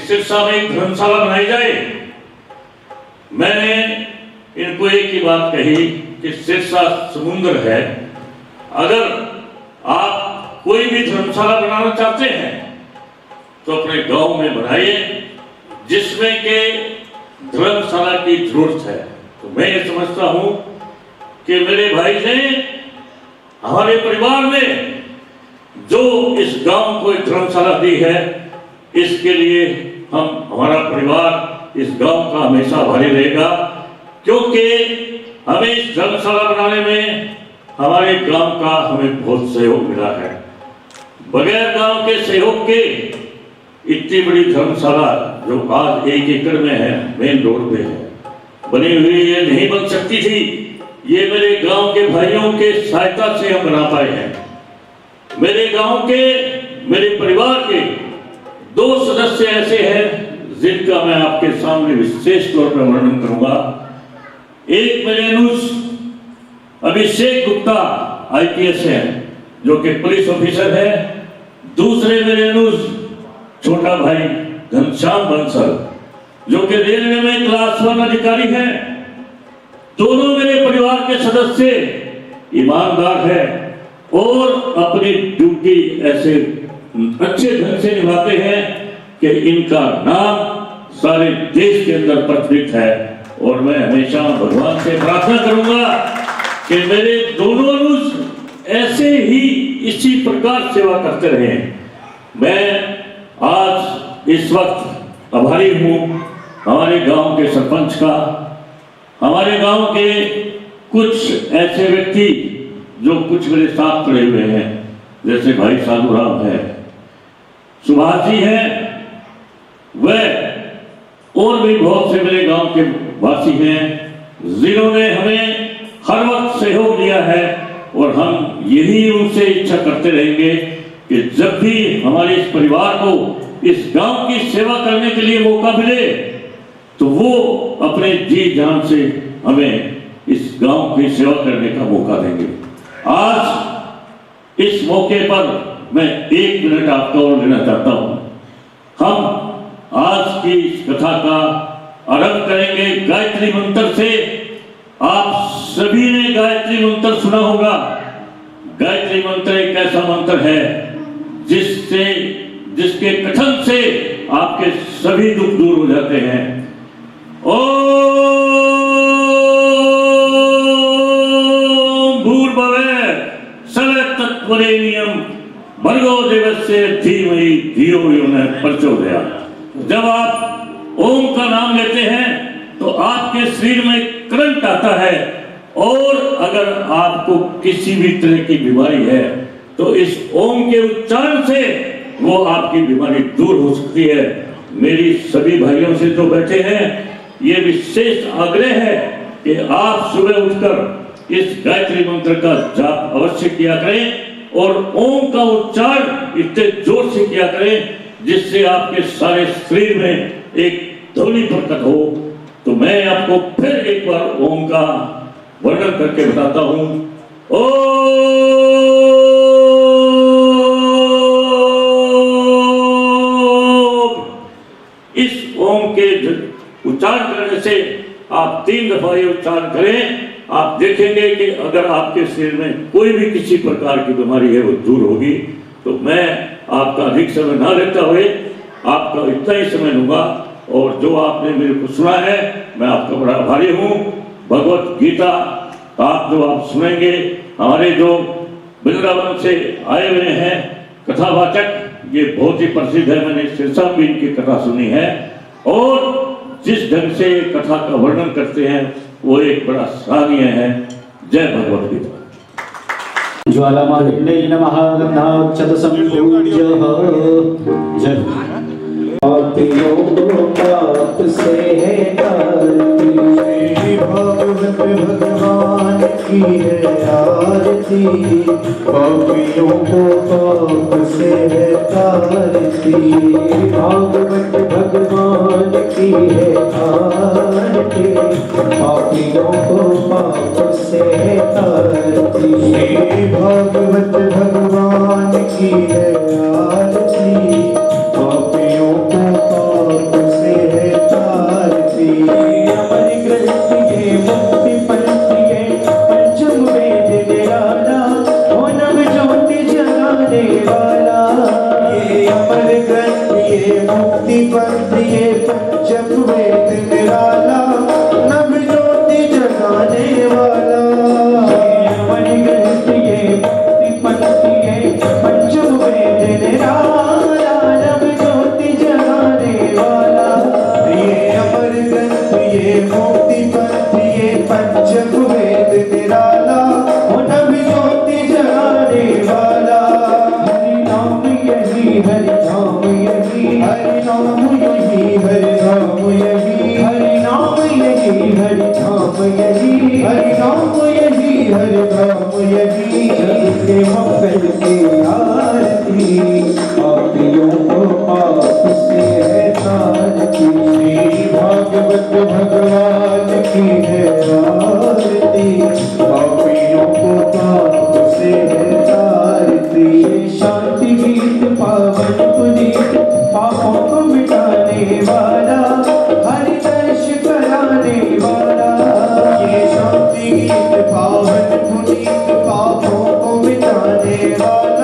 सिरसा में एक धर्मशाला बनाई जाए। मैंने इनको एक ही बात कही कि सिरसा समुद्र है, अगर आप कोई भी धर्मशाला बनाना चाहते हैं तो अपने गांव में बनाइए जिसमें के धर्मशाला की जरूरत है। तो मैं ये समझता हूं कि मेरे भाई ने हमारे परिवार में जो इस गांव को एक धर्मशाला दी है, इसके लिए हमारा परिवार इस गांव का हमेशा आभारी रहेगा, क्योंकि हमें इस धर्मशाला बनाने में हमारे गांव का हमें बहुत सहयोग मिला है। बगैर गांव के सहयोग के इतनी बड़ी धर्मशाला जो आज 1 एकड़ में है, मेन रोड पे है, बनी हुई ये नहीं बन सकती थी। ये मेरे गांव के भाइयों के सहायता से हम बना पाए हैं। मेरे गांव के, मेरे परिवार के 2 सदस्य ऐसे हैं जिनका मैं आपके सामने विशेष तौर पर वर्णन करूंगा। एक मेरे अनुज अभिषेक गुप्ता IPS है, जो कि पुलिस ऑफिसर है। दूसरे मेरे अनुज छोटा भाई घनश्याम बंसल, जो कि रेलवे में क्लास 1 अधिकारी है। दोनों मेरे परिवार के सदस्य ईमानदार है और अपनी ड्यूटी ऐसे अच्छे ढंग से निभाते हैं कि इनका नाम सारे देश के अंदर प्रचलित है। और मैं हमेशा भगवान से प्रार्थना करूंगा कि मेरे दोनों अनुज ऐसे ही इसी प्रकार सेवा करते रहे। मैं आज इस वक्त आभारी हूँ हमारे गांव के सरपंच का, हमारे गांव के कुछ ऐसे व्यक्ति जो कुछ मेरे साथ खड़े हुए हैं, जैसे भाई साधुराम है, सुभाष जी हैं, वह और भी बहुत से मेरे गांव के वासी हैं जिन्होंने हमें हर वक्त सहयोग दिया है। और हम यही उनसे इच्छा करते रहेंगे कि जब भी हमारे इस परिवार को इस गांव की सेवा करने के लिए मौका मिले तो वो अपने जी जान से हमें इस गांव की सेवा करने का मौका देंगे। आज इस मौके पर मैं 1 मिनट आपका और लेना चाहता हूं। हम आज की इस कथा का आरंभ करेंगे गायत्री मंत्र से। आप सभी ने गायत्री मंत्र सुना होगा। गायत्री मंत्र एक ऐसा मंत्र है जिसके कथन से आपके सभी दुख दूर हो जाते हैं। ओम भूर्भुवः स्वः तत्पुरेण्यं भर्गो देवस्य धीमहि धियो यो न प्रचोदयात्। जब आप ओम का नाम लेते हैं तो आपके शरीर में करंट आता है, और अगर आपको किसी भी तरह की बीमारी है तो इस ओम के उच्चारण से वो आपकी बीमारी दूर हो सकती है। मेरी सभी भाइयों से जो बैठे हैं, ये विशेष आग्रह है कि आप सुबह उठकर इस गायत्री मंत्र का जाप अवश्य किया करें और ओम का उच्चारण इतने जोर से किया करें जिससे आपके सारे शरीर में एक ध्वनि प्रकट हो। तो मैं आपको फिर एक बार ओम का वर्णन करके बताता हूं। ओम, इस ओम के उच्चारण करने से आप 3 दफा ये उच्चारण करें, आप देखेंगे कि अगर आपके शरीर में कोई भी किसी प्रकार की बीमारी है वो दूर होगी। तो मैं आपका अधिक समय ना लेता हुए आपका इतना ही समय लूंगा, और जो आपने मेरे को सुना है मैं आपका बड़ा आभारी हूँ। भगवत गीता आप जो आप सुनेंगे, हमारे जो वृंदावन से आए हुए हैं कथावाचक, ये बहुत ही प्रसिद्ध है, मैंने सिरसा भी इनकी कथा सुनी है, और जिस ढंग से कथा का वर्णन करते हैं वो एक बड़ा सराहनीय है। जय भगवत गीता। ज्वालामालिन्यै नमः गन्धाक्षत संपूज्य जय पापियों को पाप से है तारती, भागवत भगवान की है आरती, पापियों को पाप से है तारती, भागवत भगवान की है आरती, पापियों को पाप से है तारती, भागवत भगवान की है आरती, पापियों को पाप से है तारती, अमर ग्रंथ ये मुक्ति पंथ ये पंचम वेद निराला, ओ नव ज्योति जगाने वाला, ये अमर ग्रंथ ये मुक्ति पंथ ये पंचम वेद निराला, नव ज्योति जगाने वाला, ये अमर ग्रंथ ये मुक्ति पंथ ये पंचम वेद निराला, नव ज्योति जगाने वाला, ये अमर ग्रंथ ये मुक्ति पंथ ये पंचम वेद निराला, नव ज्योति जगाने वाला, हरि नाम यही हरि नाम यही हरि नाम यही हरि नाम यही हरि नाम यही हरि नाम यही हरि नाम यही हरि नाम यही, जग के मंगल की आरती, पापियों को पाप से है तारती, श्री भागवत भगवान की है आरती, पापियों को पाप से है तारती, शांति गीत पावन पुनीत पापों को मिटाने वाला, हरि दर्श कराने वाला, ये शांति गीत पावन पुनीत पापों को मिटाने वाला,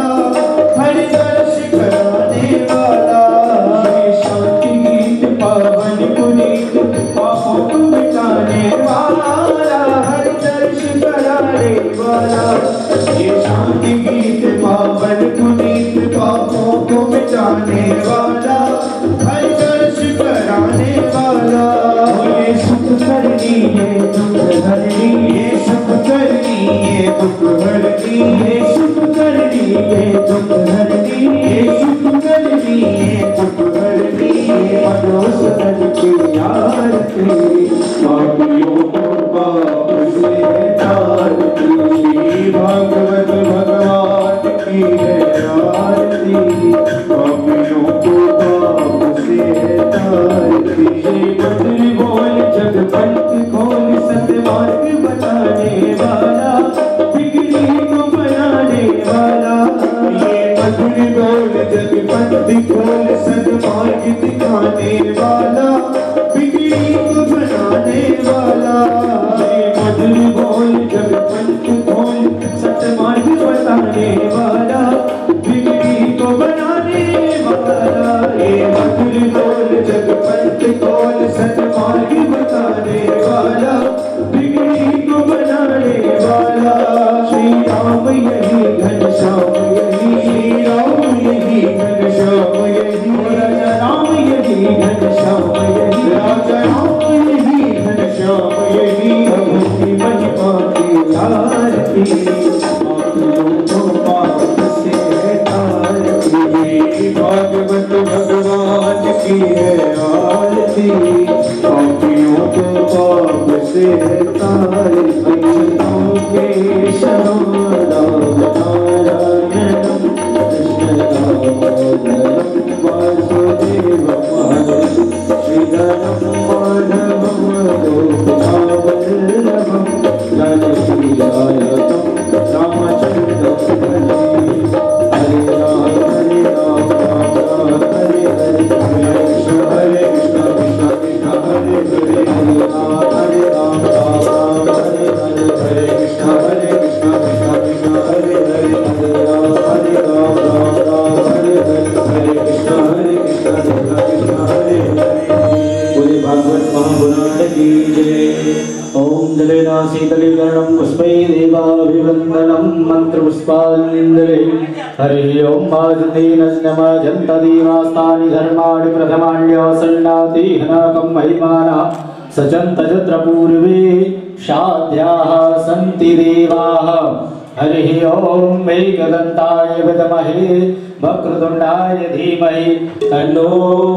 पाप से तारती। भागवत भगवान की है आरती, पापियों को पाप से तारती। केशवं नारायणं कृष्ण दामोदरं वासुदेवं श्रीधरं माधवं गोपवल्लभं जानकीनायकं रामचन्द्रं भजे। हरे राम राम राम हरे हरे, हरे कृष्ण कृष्ण कृष्ण हरे हरे, हरे राम राम हरे हरे, हरे कृष्ण कृष्ण कृष्ण हरे हरे, हरे राम राम हरे हरे, हरे कृष्ण कृष्ण कृष्ण हरे हरे। बोले भागवत महापुराण की जय। ओम जलेना शीतलीकरणं पुष्पै देवाभिवन्दनं मन्त्रपुष्पाञ्जलिः। हरि ओम वाजन्तेनस्नमजन्तदीनास्तानि धर्माणि प्रथमान्योऽसन्नाति हनकं महिमानः सचन्त यत्र पूर्वे शाद्याः सन्ति देवाः। हरि ओम एकदन्ताय विद्महे वक्रतुण्डाय धीमहि तन्नो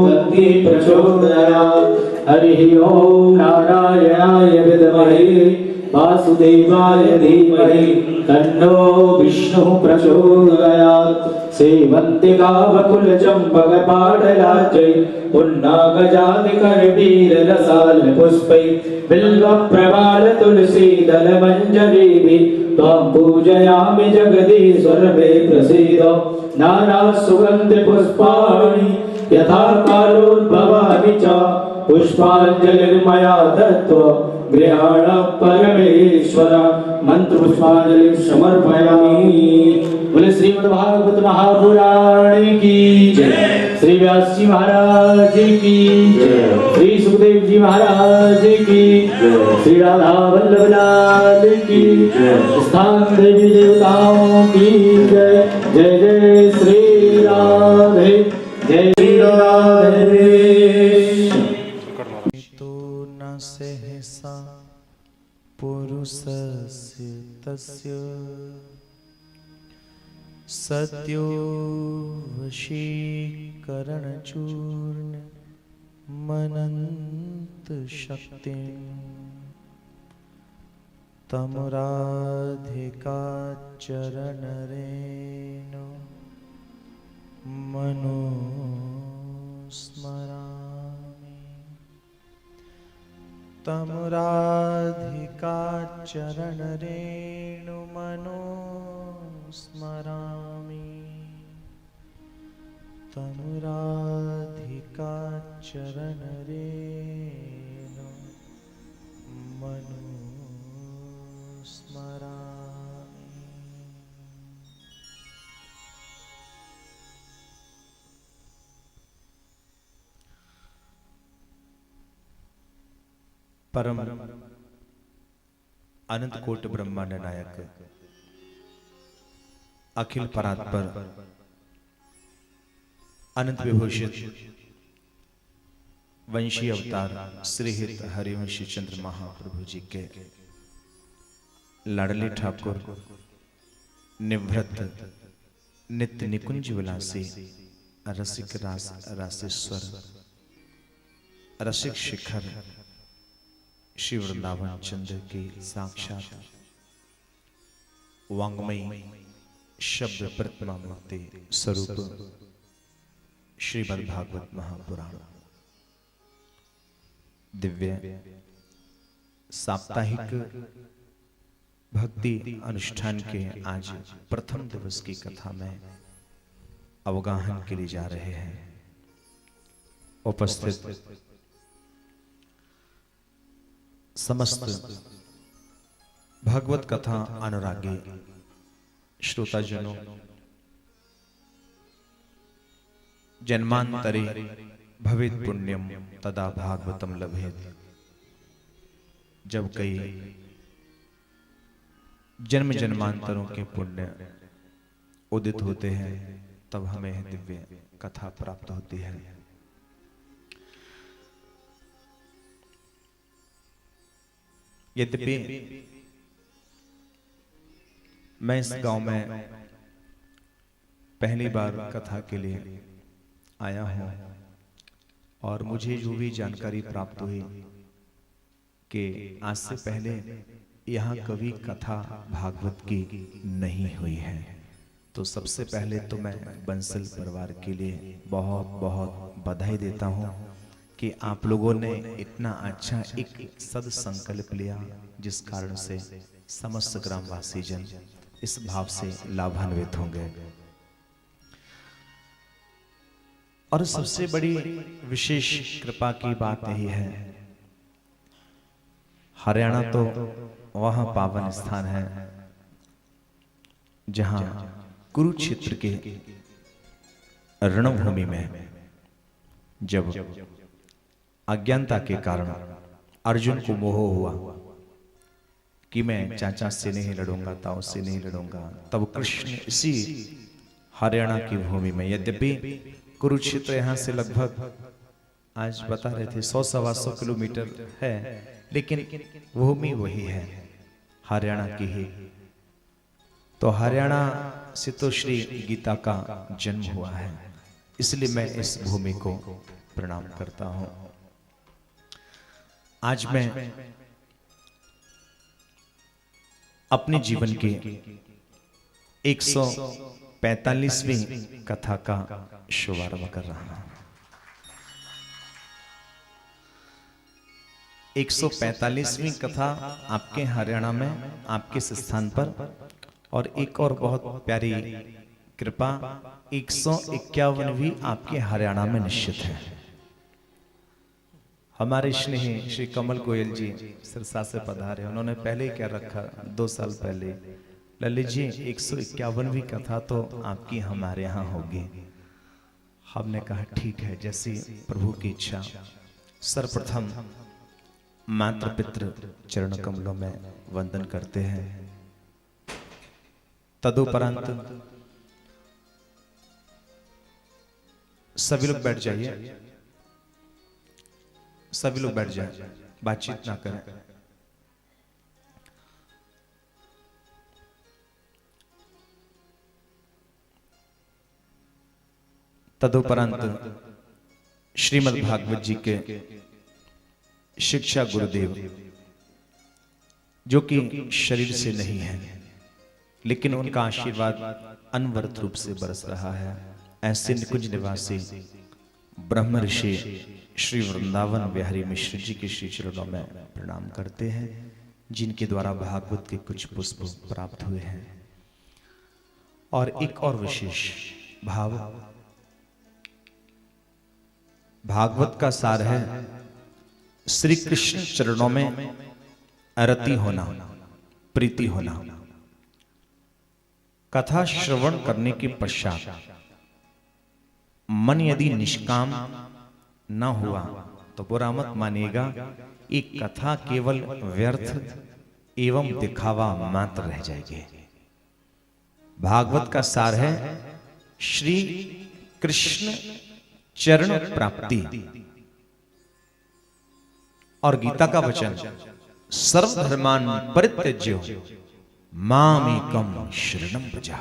दन्ति प्रचोदयात्। हरि ओम नारायणाय विद्महे वासुदेवाय धीमहि तन्नो विष्णुः प्रचोदयात्। सेवन्तिकावकुलचम्पकपाटलाज्यै पुन्नागजातिकरवीररसालपुष्पै बिल्वप्रवालतुलसीदलमञ्जरीभिः त्वां पूजयामि जगदीश्वर मे प्रसीद। नानासुगन्धिपुष्पाणि यथा कालोद्भवानि च पुष्पाञ्जलिर्मया दत्त्वा गृहाण परमेश्वर। मंत्र पुष्पांजलि समर्पयामि। बोले श्रीमद्भागवत महापुराण की जय, श्री व्यास जी महाराज की जय, श्री सुखदेव जी महाराज की जय, श्री राधा वल्लभ लाल की जय, स्थान देवी देवताओं की जय। जय जय श्री राधे, जय श्री राधे। न सहसा पुरुषस्य तस्य सद्यो वशीकरणचूर्ण मनन्त शक्तिं तमुराधिका चरणरेण मनुस्मरामि। तमुराधिका चरणरेणु मनुस्मरामि। तमुराधिका चरणरेणु मनुस्मरामि। परम अनंत कोट ब्रह्मांड नायक अखिल परात्पर अनंत विभूषित वंशी अवतार श्री हित हरिवंशी चंद्र महाप्रभु जी के लाडले ठाकुर निवृत्त नित्य निकुंज विलासी रसिक रासेश्वर रसिक शिखर श्री वृंदावन चंद्र के साक्षात वांग्मयी शब्द प्रतिमा मूर्ति स्वरूप श्रीमद् भागवत महापुराण दिव्य साप्ताहिक भक्ति अनुष्ठान के आज प्रथम दिवस की कथा में अवगाहन के लिए जा रहे हैं। उपस्थित समस्त भागवत कथा अनुरागी श्रोताजनों, जन्मांतरे भवेत् पुण्यम तदा भागवतम लभेत। जब कई जन्म जन्मांतरों के पुण्य उदित होते हैं तब हमें दिव्य कथा प्राप्त होती है। यद्यपि मैं इस गांव में पहली बार कथा के लिए आया हूं और मुझे जो भी जानकारी प्राप्त हुई कि आज से पहले यहाँ कभी कथा भागवत की नहीं हुई है, तो सबसे पहले तो मैं बंसल परिवार के लिए बहुत बहुत बधाई देता हूँ कि आप लोगों ने इतना अच्छा एक सद संकल्प लिया जिस कारण से समस्त ग्रामवासी जन इस भाव से लाभान्वित होंगे। और सबसे बड़ी विशेष कृपा की बात यही है, हरियाणा तो वह पावन स्थान है जहां कुरुक्षेत्र के रणभूमि में जब अज्ञानता के कारण अर्जुन को मोह हुआ कि मैं चाचा से नहीं लड़ूंगा, ताऊ से नहीं लड़ूंगा, तब कृष्ण इसी हरियाणा की भूमि में, यद्यपि कुरुक्षेत्र यहाँ से लगभग आज बता रहे थे 100-125 किलोमीटर है, लेकिन भूमि वही है, हरियाणा की ही। तो हरियाणा से तो श्री गीता का जन्म हुआ है, इसलिए मैं इस भूमि को प्रणाम करता हूं। आज मैं अपने जीवन के 145वीं कथा का शुभारंभ कर रहा हूं। 145वीं कथा आपके हरियाणा में, आपके स्थान पर, और एक और बहुत प्यारी कृपा 151वीं आपके हरियाणा में निश्चित है। हमारे स्नेही श्री कमल गोयल जी सिरसा से पधारे, उन्होंने पहले क्या रखा 2 साल पहले, ललित जी 151वीं कथा तो आपकी हमारे यहाँ होगी। हमने कहा ठीक है, जैसी प्रभु की इच्छा। सर्वप्रथम मातृ पितृ चरण कमलों में वंदन करते हैं, तदुपरांत सभी लोग बैठ जाइए, सभी लोग बैठ जाए, बातचीत ना करें। तदुपरांत श्रीमद् भागवत जी के शिक्षा गुरुदेव, जो कि शरीर से नहीं है लेकिन उनका आशीर्वाद अनवरत रूप से बरस रहा है, ऐसे निकुंज निवासी ब्रह्म ऋषि श्री वृंदावन बिहारी मिश्र जी के श्री चरणों में प्रणाम करते हैं, जिनके द्वारा भागवत के कुछ पुष्प प्राप्त हुए हैं। और एक और विशेष भाव, भागवत का सार है श्री कृष्ण चरणों में रति होना, प्रीति होना। कथा श्रवण करने के पश्चात मन यदि निष्काम न हुआ तो बुरा मत मानिएगा, एक कथा केवल व्यर्थ एवं दिखावा मात्र रह जाएगी। भागवत का सार है श्री कृष्ण चरण प्राप्ति, और गीता का वचन सर्वधर्मान परित्यज्य मामेकं शरणं व्रज।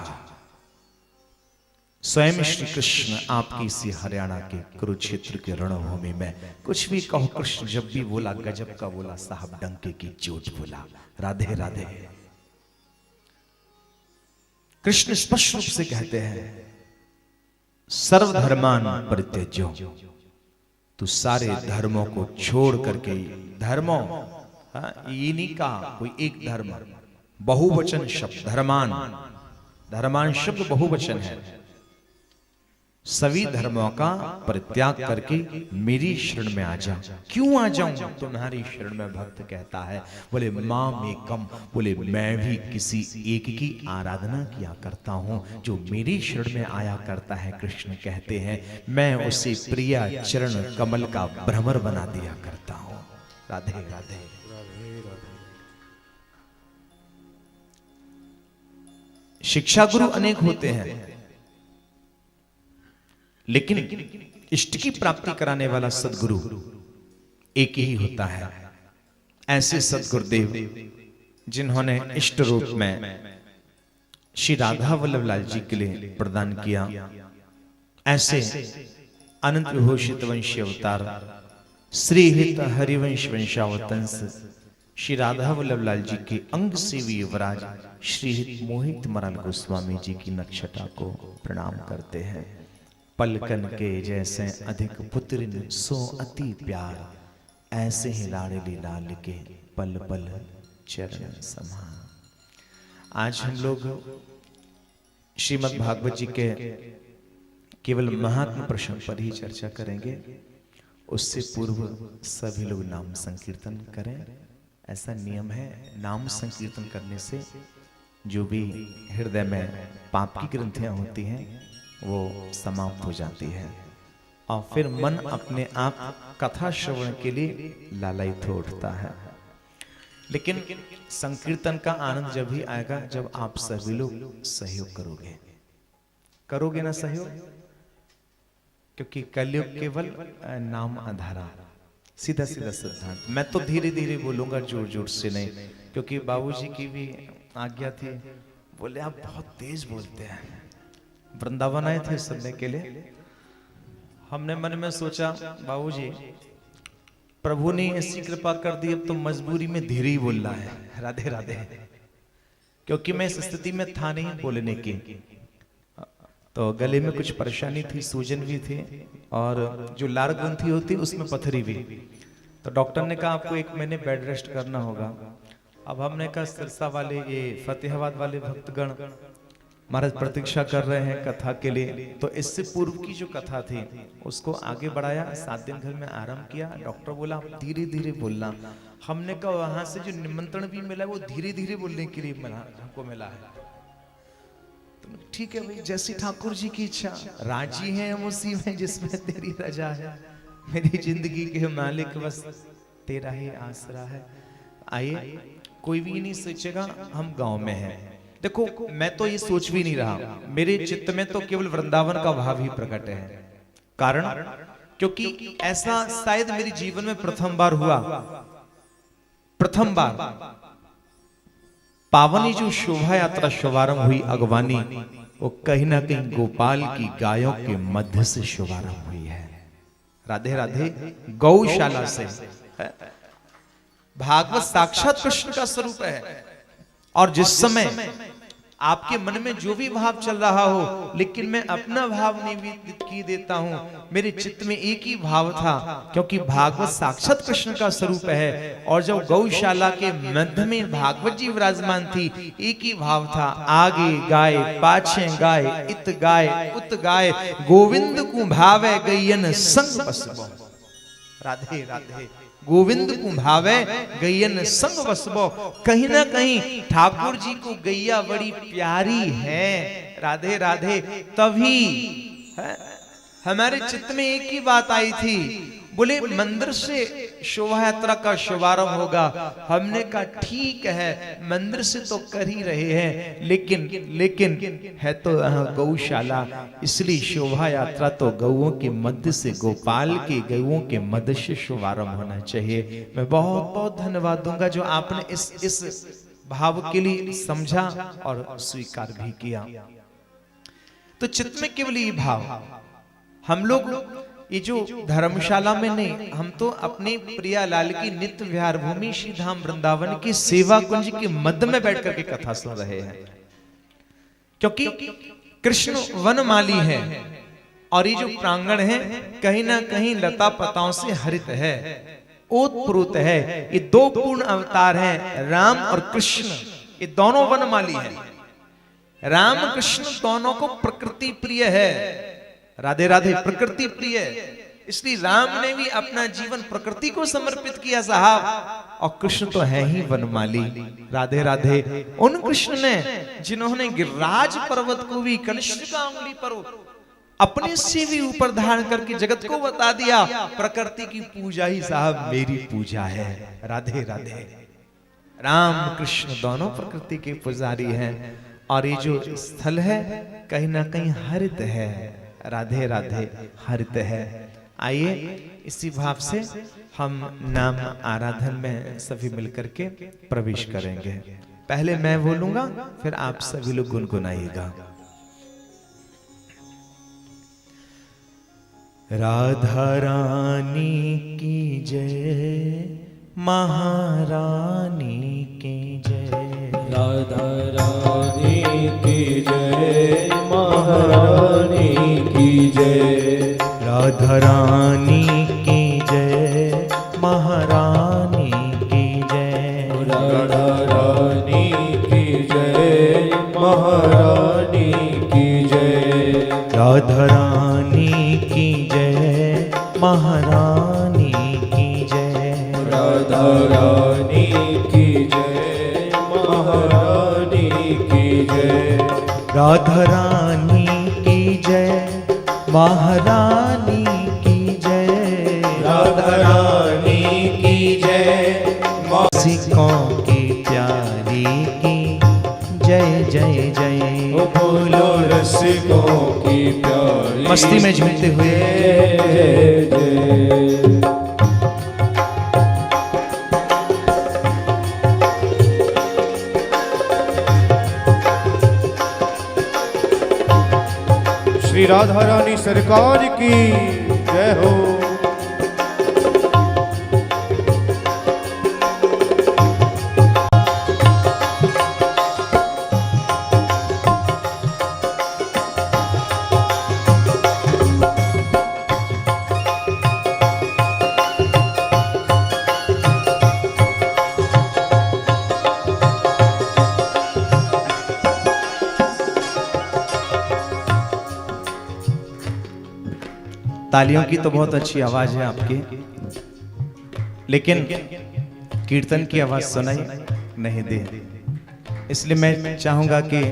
स्वयं श्री कृष्ण आपकी इसी हरियाणा के कुरुक्षेत्र के रणभूमि में कुछ भी कहो, कृष्ण जब भी बोला गजब का बोला, साहब डंके की चोट बोला, राधे राधे। कृष्ण स्पष्ट रूप से कहते हैं सर्वधर्मान परित्यज्यो, तू सारे धर्मों को छोड़ करके, धर्मों ये नहीं कहा कोई एक धर्म, बहुवचन शब्द धर्मान, धर्मान शब्द बहुवचन है। सभी धर्मों का परित्याग करके मेरी शरण में आ जा। क्यों आ जाऊं तुम्हारी शरण में? भक्त कहता है, बोले मां में कम, बोले मैं भी किसी एक की आराधना किया करता हूं जो मेरी शरण में आया करता है। कृष्ण कहते हैं मैं उसे प्रिया चरण कमल का भ्रमर बना दिया करता हूं। राधे राधे। शिक्षा गुरु अनेक होते हैं, लेकिन इष्ट की प्राप्ति कराने वाला सदगुरु एक ही होता है। ऐसे सदगुरुदेव जिन्होंने इष्ट रूप में श्री राधा वल्लभ लाल जी के लिए प्रदान किया। ऐसे अनंत विभूषित वंशी अवतार श्री हित हरिवंश वंशावतंस श्री राधा वल्लभ लाल जी के अंग सेवी युवराज श्री हित मोहित मराल गोस्वामी जी की नक्षटा को प्रणाम करते हैं। पलकन के जैसे अधिक पुत्र सो अति प्यार, ऐसे ही लाडली लाल के पल पल चरण समान। आज हम लोग श्रीमद् भागवत जी के केवल महात्म प्रसंग पर ही चर्चा करेंगे। उससे पूर्व सभी लोग नाम संकीर्तन करें, ऐसा नियम है। नाम संकीर्तन करने से जो भी हृदय में पाप की ग्रंथियां होती हैं वो समाप्त हो जाती है और फिर मन अपने आप कथा श्रवण के लिए लालायित हो उठता है। लेकिन संकीर्तन का आनंद जब भी आएगा जब आप सभी लोग सहयोग करोगे ना सहयोग, क्योंकि कलयुग केवल नाम आधारा, सीधा सीधा सिद्धांत। मैं तो धीरे धीरे बोलूंगा, जोर जोर से नहीं, क्योंकि बाबूजी की भी आज्ञा थी, बोले आप बहुत तेज बोलते हैं। वृंदावन आए थे सुनने के लिए, हमने मन में सोचा बाबूजी प्रभु ने ऐसी कृपा कर दी, अब तो मजबूरी में धीरे ही बोल रहा है, राधे राधे, क्योंकि मैं इस स्थिति में था नहीं बोलने की। तो गले में कुछ परेशानी थी, सूजन भी थी और जो लार ग्रंथि होती उसमें पथरी भी। तो डॉक्टर ने कहा आपको 1 महीने बेड रेस्ट करना होगा। अब हमने कहा सिरसा वाले ये फतेहाबाद वाले भक्तगण महाराज प्रतीक्षा कर रहे हैं कथा के लिए, तो इससे पूर्व की जो कथा थी उसको आगे बढ़ाया, 7 दिन घर में आराम किया। डॉक्टर बोला आप धीरे धीरे बोलना। हमने कहा वहां से जो निमंत्रण भी मिला वो धीरे धीरे बोलने के लिए हमको मिला है। तो ठीक है भाई, जैसी ठाकुर जी की इच्छा, राजी है हम उसी में जिसमें तेरी रजा है। मेरी जिंदगी के मालिक बस तेरा ही आसरा है। आइए, कोई भी नहीं सोचेगा हम गांव में हैं। देखो मैं तो ये सोच भी नहीं रहा, मेरे चित्त में तो केवल वृंदावन का भाव ही प्रकट है। कारण क्योंकि ऐसा शायद मेरे जीवन में प्रथम बार हुआ, प्रथम बार पावनी जो शोभा यात्रा शुभारंभ हुई अगवानी, वो कहीं ना कहीं गोपाल की गायों के मध्य से शुभारंभ हुई है। राधे राधे, गौशाला से। भागवत साक्षात कृष्ण का स्वरूप है। और जिस समय आपके मन में जो भी भाव चल रहा हो, लेकिन मैं अपना भाव निवेदित की देता हूं, मेरे चित्त में एक ही भाव था, क्योंकि भागवत साक्षात कृष्ण का स्वरूप है। और जब गौशाला के मध्य में भागवत जी विराजमान थी, एक ही भाव था, आगे गाय पाछे गाय, इत गाय उत गाय, गोविंद को भावे गैयन संग बसबो। राधे राधे, गोविंद को भावे गैयन संग बसबो। कहीं ना कहीं ठाकुर जी को गैया बड़ी प्यारी है। राधे राधे, तभी हमारे चित्त में एक ही बात आई थी, बोले मंदिर से शोभा यात्रा का शुभारंभ होगा। हमने कहा ठीक है, मंदिर से तो कर ही रहे हैं, लेकिन है तो गौशाला, इसलिए शोभा यात्रा तो गौओं के मध्य से, गोपाल के गौओं के मध्य से शुभारंभ होना चाहिए। मैं बहुत बहुत धन्यवाद दूंगा जो आपने इस भाव के लिए समझा और स्वीकार भी किया। तो चित्त में केवल ये भाव, हम लोग ये जो धर्मशाला में नहीं, हम तो अपने प्रियालाल की नित्य विहार भूमि श्री धाम वृंदावन की सेवा कुंज के मध्य में बैठ करके कथा सुन रहे हैं। क्योंकि कृष्ण वनमाली है और ये जो प्रांगण है कहीं ना कहीं लता पताओं से हरित है, ओतप्रोत है। ये 2 पूर्ण अवतार हैं, राम और कृष्ण, ये दोनों वनमाली हैं। राम कृष्ण दोनों को प्रकृति प्रिय है। राधे राधे, प्रकृति प्रिय, इसलिए राम ने भी अपना जीवन प्रकृति को समर्पित किया साहब, और कृष्ण तो है ही वनमाली। राधे राधे, उन कृष्ण ने जिन्होंने गिरिराज पर्वत को भी कनिष्ठ का उंगली पर अपने से भी ऊपर धारण करके जगत को बता दिया, प्रकृति की पूजा ही साहब मेरी पूजा है। राधे राधे, राम कृष्ण दोनों प्रकृति के पुजारी हैं और ये जो स्थल है कहीं ना कहीं हरित है। राधे राधे, हरित है। आइए इसी भाव से हम नाम आराधन में सभी मिलकर के प्रवेश करेंगे। पहले मैं बोलूंगा, फिर आप सभी लोग गुनगुनाइएगा। राधा रानी की जय, महारानी की जय। राधा रानी की जय, महारानी की जय। राधा रानी की जय, महारानी की जय। राधा रानी की जय, महारानी की जय। राधा रानी की जय, महारानी की जय। राधा रानी की जय, महारानी की जय। राधा रानी की जय, महारानी की जय। राधा रानी की जय, सिखों की प्यारी की जय जय जय। बोलो रसिकों की प्यारी, मस्ती में झूमते हुए जय जय। श्री राधा रानी सरकार की जय हो। तालियों की तो बहुत अच्छी आवाज है आपकी, लेकिन कीर्तन की आवाज सुनाई नहीं दे, इसलिए मैं चाहूंगा कि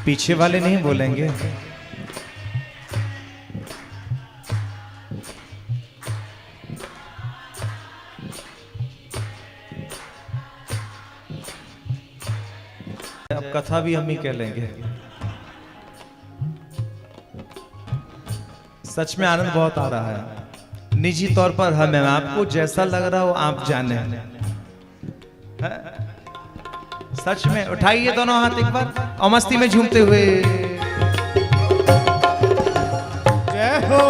पीछे वाले नहीं बोलेंगे। अब कथा भी हम ही कह लेंगे। सच में आनंद बहुत आ रहा है। निजी तौर पर हमें, आपको जैसा लग रहा हो आप जाने है? सच में उठाइए दोनों हाथ एक बार और मस्ती में झूमते हुए जय हो।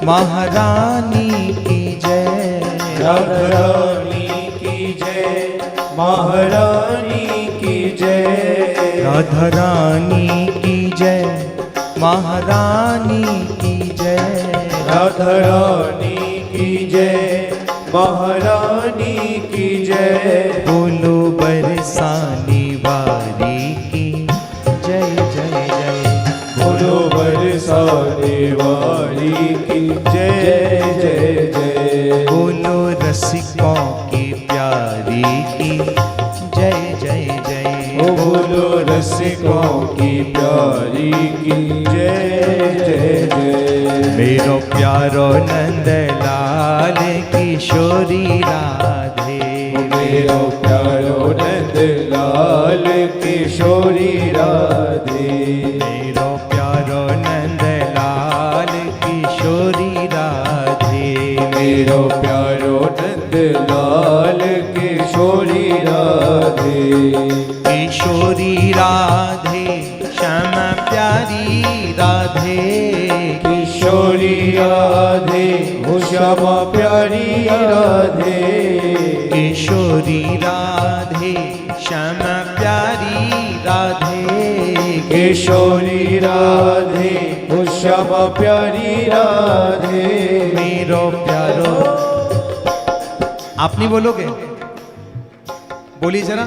महारानी की जय। राधा रानी की जय, महारानी की जय। राधा रानी की जय, महारानी की जय। राधा रानी की जय, महारानी की जय। बोलो बरसाने वाली की जय जय जय। बोलो बरसाने वाली की जय जय जय। बोलो रसिकों की प्यारी की जय जय जय। बोलो रसिकों की प्यारी की जय जय जय। मेरो प्यारो नंदलाल किशोरी राधे। मेरो प्यारो नंदलाल किशोरी राधे। मेरो प्यारो नंदलाल किशोरी राधे। मेरो प्यारो नंदलाल किशोरी राधे। किशोरी राधे श्यामा प्यारी राधे। किशोरी राधे हो श्यामा प्यारी राधे। किशोरी राधे श्यामा प्यारी राधे। किशोरी राधे हो श्यामा प्यारी राधे। मेरो प्यारो। आप नहीं बोलोगे? बोलिए जरा।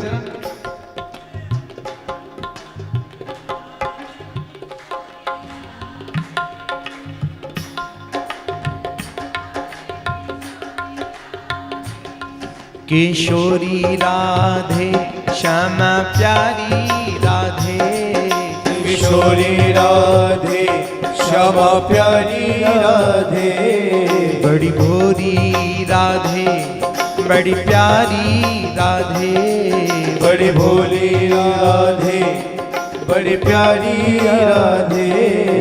किशोरी राधे श्यामा प्यारी राधे। किशोरी राधे श्यामा प्यारी राधे। बड़ी भोरी राधे बड़ी प्यारी राधे। बड़ी भोली राधे बड़ी प्यारी राधे।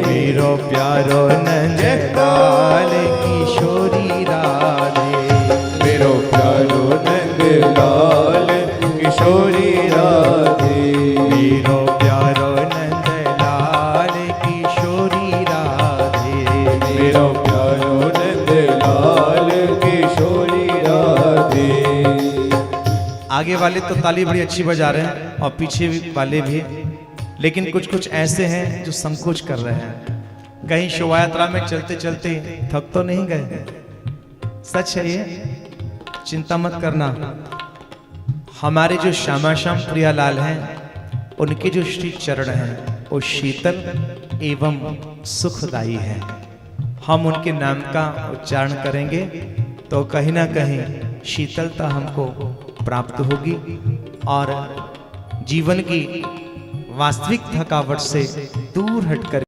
मेरो प्यारो नंदलाल किशोरी राधे। मेरो प्यारो नंदलाल किशोरी राधे। मेरो प्यारो नंदलाल किशोरी राधे। मेरो प्यारो नंदलाल किशोरी राधे। आगे वाले तो ताली बड़ी अच्छी बजा रहे हैं और पीछे वाले भी, लेकिन कुछ कुछ ऐसे हैं जो संकोच कर रहे हैं। कहीं शोभा यात्रा में चलते चलते थक तो नहीं गए? सच है ये, चिंता मत करना। हमारे जो श्यामा श्याम प्रियालाल हैं, उनके जो श्री चरण हैं वो शीतल एवं सुखदायी है। हम उनके नाम का उच्चारण करेंगे तो कहीं ना कहीं शीतलता हमको प्राप्त होगी और जीवन की वास्तविक थकावट से दूर हटकर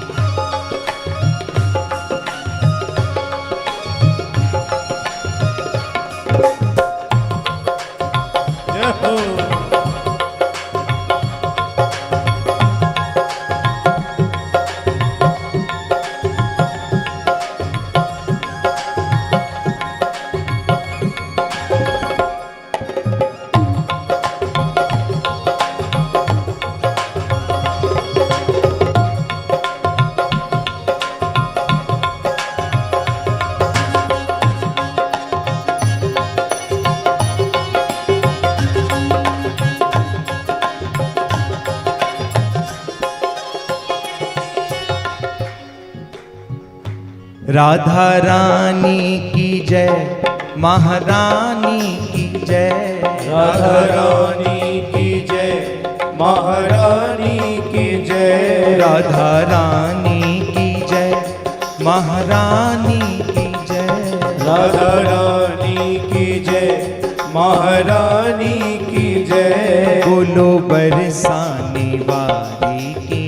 राधा रानी की जय, महारानी की जय। राधा रानी की जय, महारानी की जय। राधा रानी की जय, महारानी की जय। राधा रानी की जय, महारानी की जय। बोलो बरसाने वाली की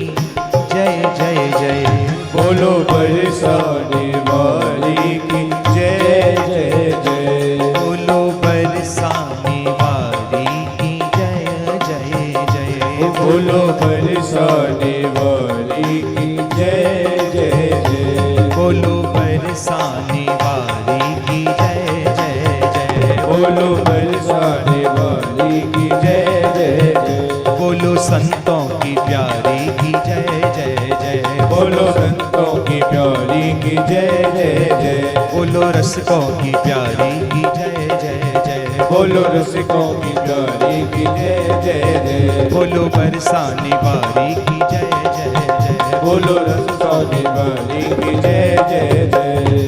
जय जय जय। बोलो बरसाने वाली की जय जय जय। बोलो बरसाने वाली की जय जय जय। बोलो बरसाने वाली की जय जय जय। बोलो बरसाने वाली की जय जय जय। बोलो बरसाने वाली की जय जय जय। बोलो संतों की प्यारी की जय जय जय। बोलो संतों की प्यारी की जय जय जय। बोलो रसिकों की प्यारी की जय जय जय। बोलो रसिकों की प्यारी की जय जय जय। बोलो बरसाने वाली की जय जय जय। बोलो रसाने वाली की जय जय जय।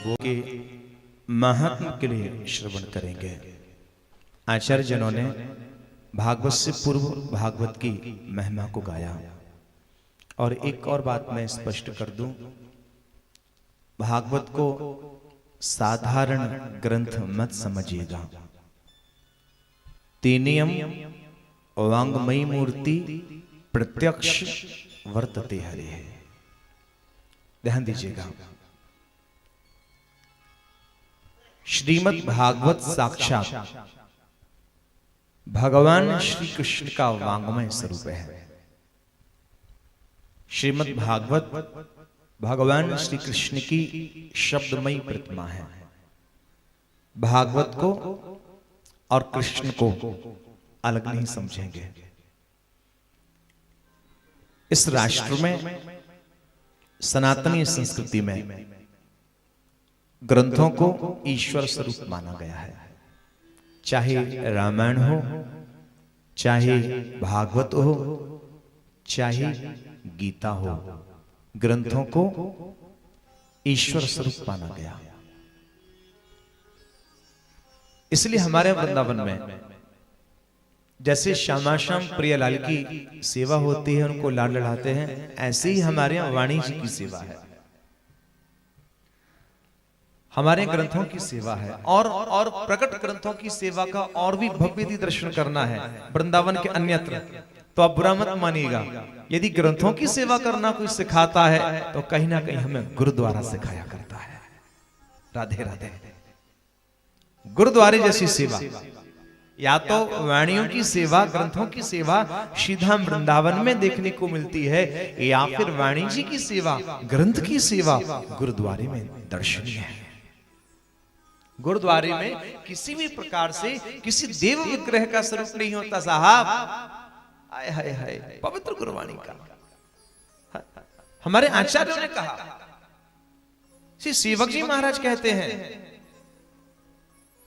वो के महात्मा के लिए श्रवण करेंगे। आचार्य जनों ने भागवत से पूर्व भागवत की महिमा को गाया। और एक और बात मैं स्पष्ट कर दूं, भागवत को साधारण ग्रंथ मत समझिएगा। तीनियम वांगमयी मूर्ति प्रत्यक्ष वर्तते हरे है। ध्यान दीजिएगा, श्रीमद् भागवत साक्षात भगवान श्री कृष्ण का वांगमय स्वरूप है। श्रीमद् भागवत भगवान श्री कृष्ण की शब्दमयी प्रतिमा है। भागवत को और कृष्ण को अलग नहीं समझेंगे। इस राष्ट्र में, सनातनी संस्कृति में ग्रंथों को ईश्वर स्वरूप माना गया है। चाहे रामायण हो, चाहे भागवत हो, चाहे गीता हो, ग्रंथों को ईश्वर स्वरूप माना गया। इसलिए हमारे वृंदावन में जैसे श्यामा श्याम प्रियलाल की सेवा होती है, उनको लाड लड़ाते हैं, ऐसे ही हमारे यहाँ वाणी जी की सेवा है, हमारे ग्रंथों की सेवा है। और प्रकट ग्रंथों की सेवा का और भी भव्य दर्शन करना है वृंदावन के अन्यत्र, तो आप बुरा मत मानिएगा। यदि ग्रंथों की सेवा करना कोई सिखाता है तो कहीं ना कहीं हमें गुरुद्वारा सिखाया करता है। राधे राधे। गुरुद्वारे जैसी सेवा, या तो वाणियों की सेवा, ग्रंथों की सेवा सीधा वृंदावन में देखने को मिलती है, या फिर वाणी जी की सेवा, ग्रंथ की सेवा गुरुद्वारे में दर्शनीय है। गुरुद्वारे में किसी भी प्रकार से किसी देव विग्रह का स्वरूप नहीं होता साहब। हाय हाय हाय, पवित्र गुरुवाणी का हमारे आचार्यों ने कहा, श्री सेवक जी महाराज कहते हैं,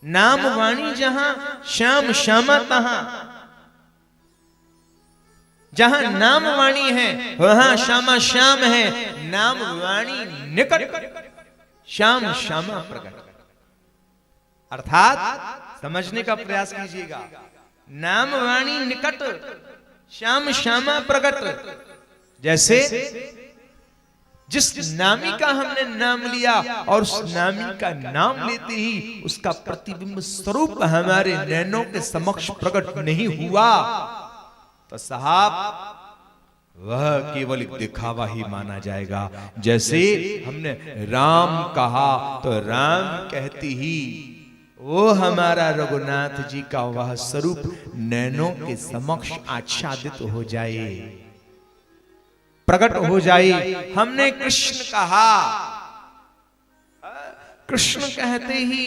नाम वाणी जहां श्याम श्यामा तहां, जहां नाम वाणी है वहां श्यामा श्याम है, नाम वाणी निकट श्याम श्यामा प्रकट। अर्थात समझने का प्रयास कीजिएगा, नाम वाणी निकट श्याम श्यामा प्रकट। जैसे जिस नामी का हमने नाम लिया और उस नामी का नाम लेते ही उसका प्रतिबिंब स्वरूप हमारे नैनों के समक्ष प्रकट नहीं हुआ, तो साहब वह केवल एक दिखावा ही माना जाएगा। जैसे हमने राम कहा तो राम कहती ही वो हमारा रघुनाथ जी का वह स्वरूप नैनों के समक्ष आच्छादित हो जाए, प्रकट हो जाए। हमने कृष्ण कहा, कृष्ण कहते ही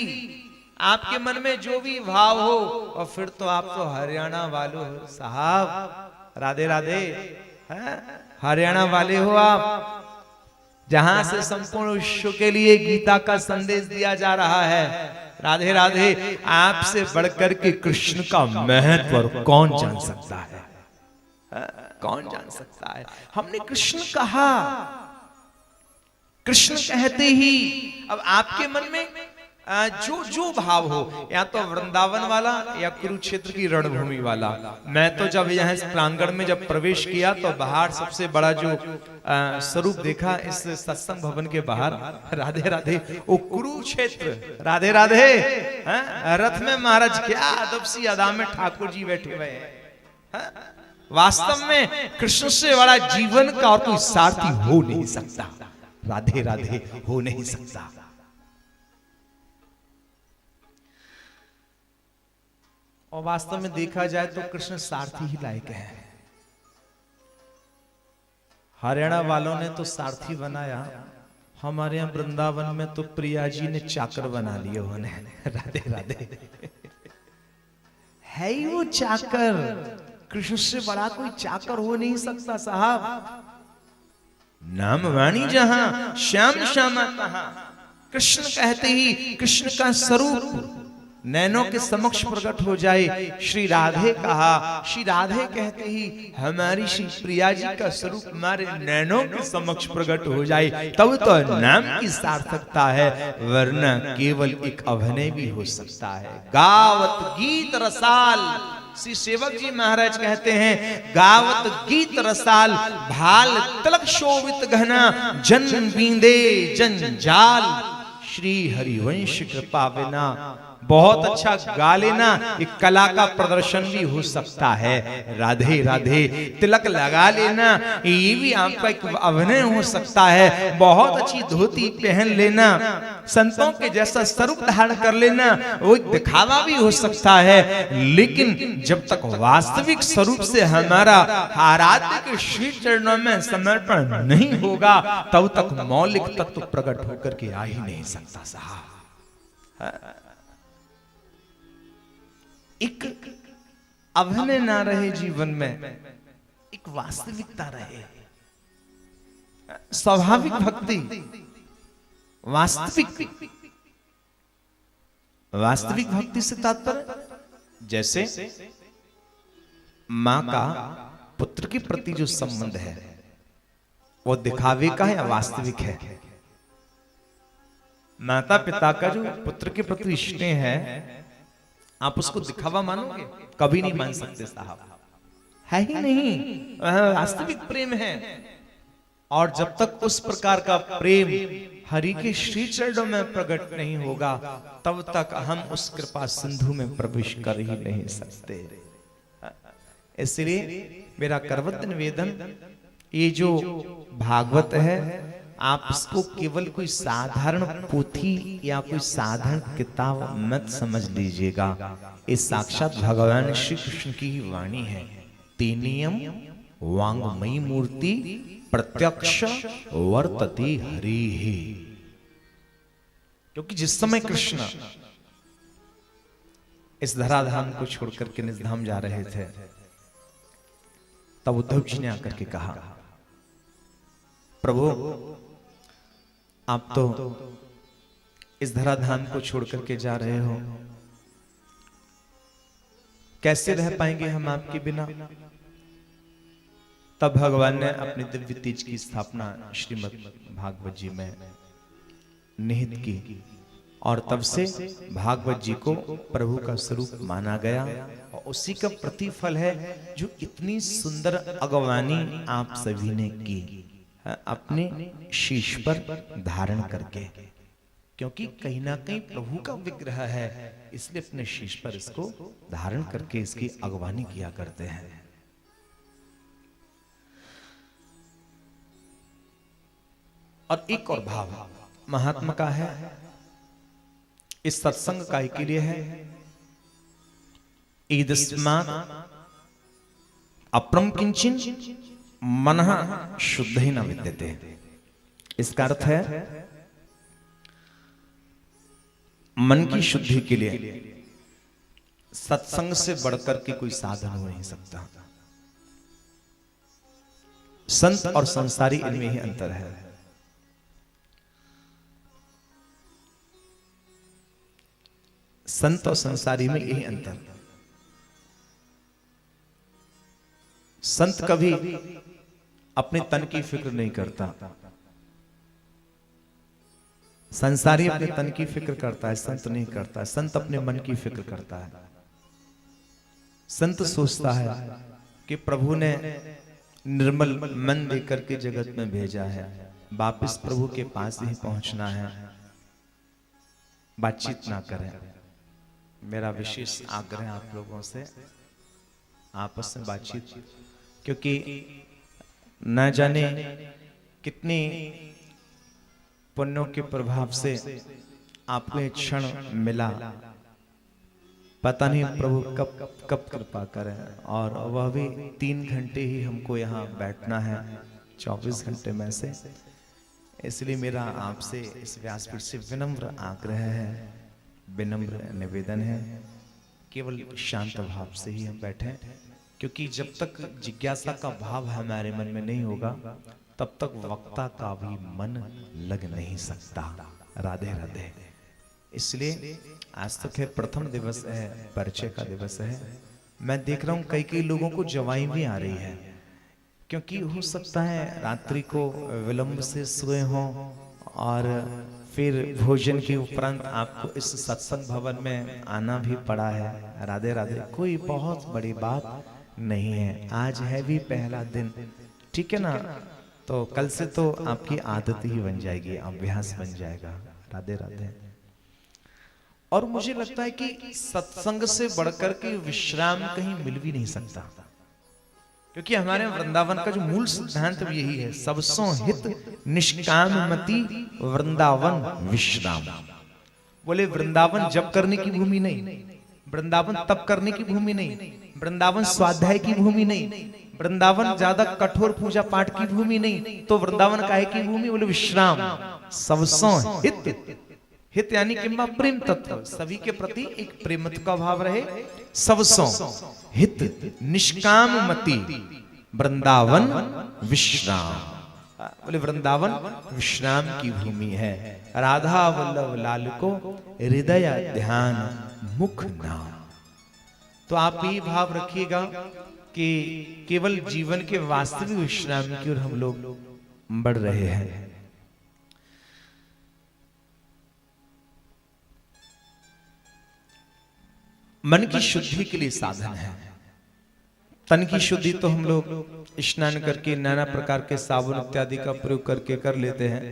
आपके मन में जो भी भाव हो, और फिर तो आप तो हरियाणा वाले हो साहब। राधे राधे। हरियाणा वाले हो आप, जहां से संपूर्ण विश्व के लिए गीता का संदेश दिया जा रहा है। राधे राधे। आपसे बढ़कर के कृष्ण का महत्व कौन जान सकता है? कौन जान सकता है? हमने कृष्ण कहा, कृष्ण कहते ही अब आपके मन में जो जो भाव हो, या तो वृंदावन वाला या कुरुक्षेत्र की रणभूमि वाला। मैं तो जब यहाँ प्रांगण में जब प्रवेश किया तो बाहर सबसे बड़ा जो स्वरूप देखा इस सत्संग भवन के बाहर, राधे राधे, वो कुरुक्षेत्र। राधे राधे। रथ में महाराज क्या अदब सी अदा में ठाकुर जी बैठे हुए हैं। वास्तव में कृष्ण से बड़ा जीवन का और कोई साथी हो नहीं सकता। राधे राधे, हो नहीं सकता। और वास्तव में देखा जाए तो कृष्ण सारथी ही लायक है। हरियाणा वालों ने तो सारथी बनाया, हमारे यहाँ वृंदावन में तो प्रिया जी ने चाकर बना लिए उन्हें। राधे राधे। है ही वो चाकर। कृष्ण से बड़ा कोई चाकर हो नहीं सकता साहब। नाम वाणी जहां श्याम श्यामा तहां, कृष्ण कहते ही कृष्ण का स्वरूप नैनों के समक्ष प्रकट हो जाए। श्री राधे कहा, श्री राधे कहते ही हमारी श्री प्रिया जी का स्वरूप हमारे नैनों के समक्ष प्रकट हो जाए, तब तो नाम की सार्थकता है, वरना केवल एक अभिनय भी हो सकता है। गावत गीत रसाल, श्री सेवक जी महाराज कहते हैं, गावत गीत रसाल, भाल तिलक शोभित घना, जन बींदे जंजाल। श्री हरिवंश कृपा बिना बहुत अच्छा गा लेना, एक कला का प्रदर्शन भी हो सकता है। राधे राधे। तिलक लगा लेना, ये भी आपका एक अभिनय हो सकता है। बहुत अच्छी धोती पहन लेना, संतों के जैसा स्वरूप धारण कर लेना, वो एक दिखावा भी हो सकता है। लेकिन जब तक वास्तविक स्वरूप से हमारा आराध्य के श्री चरणों में समर्पण नहीं होगा, तब तक मौलिक तत्व प्रकट होकर के आ ही नहीं सकता साहब। एक अभिनय ना रहे जीवन में, एक वास्तविकता रहे। स्वाभाविक भक्ति, वास्तविक भक्ति से तात्पर्य जैसे मां का पुत्र के प्रति जो संबंध है वो दिखावे का है या वास्तविक है? माता पिता का जो पुत्र के प्रति स्नेह है, आप उसको दिखावा मानोगे? कभी नहीं मान सकते साहब, है ही नहीं, वह वास्तविक प्रेम है। और जब तक उस प्रकार का प्रेम हरि के श्री चरणों में प्रकट नहीं होगा, तब तक हम उस कृपा सिंधु में प्रवेश कर ही नहीं सकते। इसलिए मेरा करवत निवेदन, ये जो भागवत है, आप इसको केवल कोई साधारण पोथी या कोई साधारण किताब मत समझ लीजिएगा। ये साक्षात भगवान श्री कृष्ण की ही वाणी है। तेनियम वांगमयी मूर्ति प्रत्यक्ष वर्तते हरि ही। क्योंकि जिस समय कृष्ण इस धराधाम को छोड़कर के निज धाम जा रहे थे, तब उद्धव जी ने आकर के कहा, प्रभु आप तो इस धराधाम को छोड़कर के जा रहे हो, कैसे रह पाएंगे हम आपके बिना? तब भगवान ने अपनी दिव्य तेज की स्थापना श्रीमद् भागवत जी में निहित की, और तब से भागवत जी को प्रभु का स्वरूप माना गया। और उसी का प्रतिफल है जो इतनी सुंदर अगवानी आप सभी ने की अपने शीश पर धारण करके। क्योंकि कहीं ना कहीं प्रभु का विग्रह है, इसलिए अपने शीश पर इसको धारण करके इसकी अगवानी किया करते हैं। और एक और भाव महात्मा का है, इस सत्संग काय के लिए है। ईदस्मात् अपरम किंचिन मनः शुद्ध ही न विद्यते। इसका अर्थ है मन की शुद्धि के लिए सत्संग से बढ़कर के कोई साधन हो नहीं सकता। संत और संसारी इनमें ही अंतर है। संत और संसारी में यही अंतर। संत कभी अपने तन की फिक्र नहीं करता, संसारी अपने तन की फिक्र करता है, संत नहीं करता। संत अपने मन की फिक्र करता है। संत सोचता है कि प्रभु ने निर्मल मन देकर के जगत में भेजा है, वापिस प्रभु के पास ही पहुंचना है, बातचीत ना करें। मेरा विशेष आग्रह आप लोगों से, आपस में बातचीत, क्योंकि न जाने कितनी पुण्यों के प्रभाव से आपको एक क्षण मिला, पता नहीं प्रभु कब कब कृपा करें। और वह भी 3 घंटे ही हमको यहाँ बैठना है 24 घंटे में से। इसलिए मेरा आपसे इस व्यासपीठ से विनम्र आग्रह है, विनम्र निवेदन है, केवल शांत भाव से ही हम बैठें। क्योंकि जब तक जिज्ञासा का भाव हमारे मन में नहीं होगा, तब तक वक्ता का भी मन लग नहीं सकता। राधे राधे। इसलिए आज तक है प्रथम दिवस है, परिचय का दिवस है। मैं देख रहा हूं कई कई लोगों को जवाई भी आ रही है, क्योंकि हो सकता है रात्रि को विलंब से सोए हों और फिर भोजन के उपरांत आपको इस सत्संग भवन में आना भी पड़ा है। राधे राधे। कोई बहुत बड़ी बात नहीं है, आज है भी पहला दिन, ठीक है ना? तो कल से तो आपकी आदत ही बन जाएगी, अभ्यास बन जाएगा। राधे राधे। और मुझे लगता है कि सत्संग से बढ़कर के विश्राम कहीं मिल भी नहीं सकता, क्योंकि हमारे वृंदावन का जो मूल सिद्धांत यही है, सबसों हित निष्काममति वृंदावन विश्राम। बोले वृंदावन जप करने की भूमि नहीं, वृंदावन तप करने की भूमि नहीं, वृंदावन स्वाध्याय की भूमि नहीं, वृंदावन ज्यादा कठोर पूजा पाठ की भूमि नहीं। तो वृंदावन काहे की भूमि? बोले विश्राम। सबसों हित, हित यानी किंबा प्रेम तत्व, सभी के प्रति एक प्रेमत्व का भाव रहे। सबसों हित निष्काममति वृंदावन विश्राम। बोले वृंदावन विश्राम की भूमि है। राधा वल्लभ लाल को हृदय ध्यान मुख नाम। तो आप ये भाव रखिएगा कि केवल जीवन के वास्तविक विश्राम की ओर हम लोग बढ़ रहे हैं। मन की शुद्धि के लिए साधन है। तन की शुद्धि तो हम लोग स्नान करके नाना प्रकार के साबुन इत्यादि का प्रयोग करके कर लेते हैं,